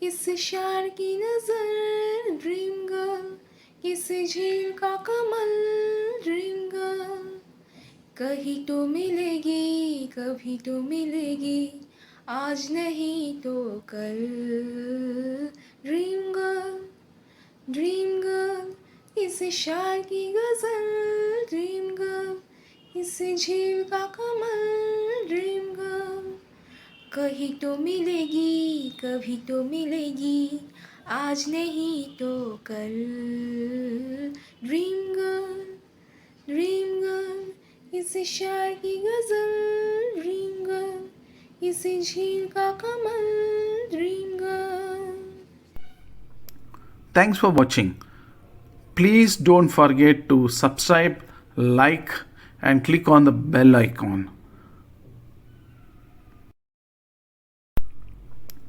किस शार की नजर ड्रीम गर्ल, किस झील का कमल ड्रीम गर्ल, कहीं तो मिलेगी कभी तो मिलेगी, आज नहीं तो कल ड्रीम गर्ल, ड्रीम गर्ल, किस शार की गजल ड्रीम गर्ल, किस झील का कमल ड्रीम गर्ल, कहीं तो मिलेगी कभी तो मिलेगी, आज नहीं तो कल ड्रीम गर्ल, ड्रीम गर्ल, इस शार की गजल ड्रीम गर्ल, इस झील का कमल dream girl. Thanks for watching. Please don't forget to subscribe, like, and click on the bell icon.